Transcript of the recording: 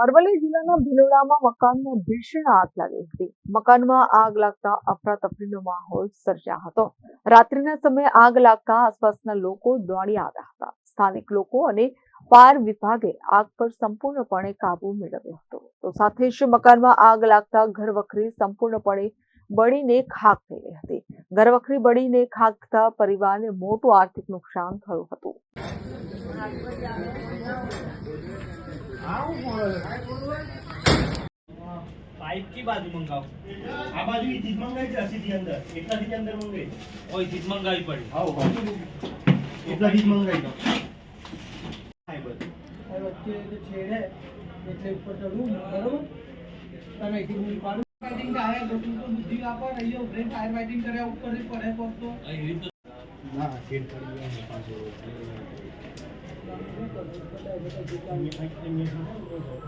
અરવલ્લી જિલ્લાના ભિલોડામાં મકાનમાં ભીષણ આગ લાગી હતી. મકાનમાં આગ લાગતા અફરાતફરીનો માહોલ સર્જાયો હતો. રાત્રિના સમયે આગ લાગતા આસપાસના લોકો દોડી આવ્યા હતા. સ્થાનિક લોકો અને ફાયર વિભાગે આગ પર સંપૂર્ણપણે કાબુ મેળવ્યો હતો. તો સાથે જ મકાનમાં આગ લાગતા ઘરવખરી સંપૂર્ણપણે બળીને ખાખ થઈ ગઈ હતી. ઘરવખરી બળીને ખાખ થતા પરિવારને મોટું આર્થિક નુકસાન થયું હતું. पाइप की बाजू मंगाओ आ बाजू की चीज मंगाई थी सीधी अंदर इतना चीज अंदर मंगाई ओए चीज मंगाई पड़ी आओ इतना चीज मंगाई तो फाइबर और बच्चे जो छेड़ है એટલે ઉપર ચડું બરોબર તમે એક મિનિટ પાડો ફાઇટિંગ का है लोगों को बुद्धि आपा रही है ब्रेन फायर फाइटिंग करे ऊपर से पड़े पर तो ना छेड़ कर दिया है पास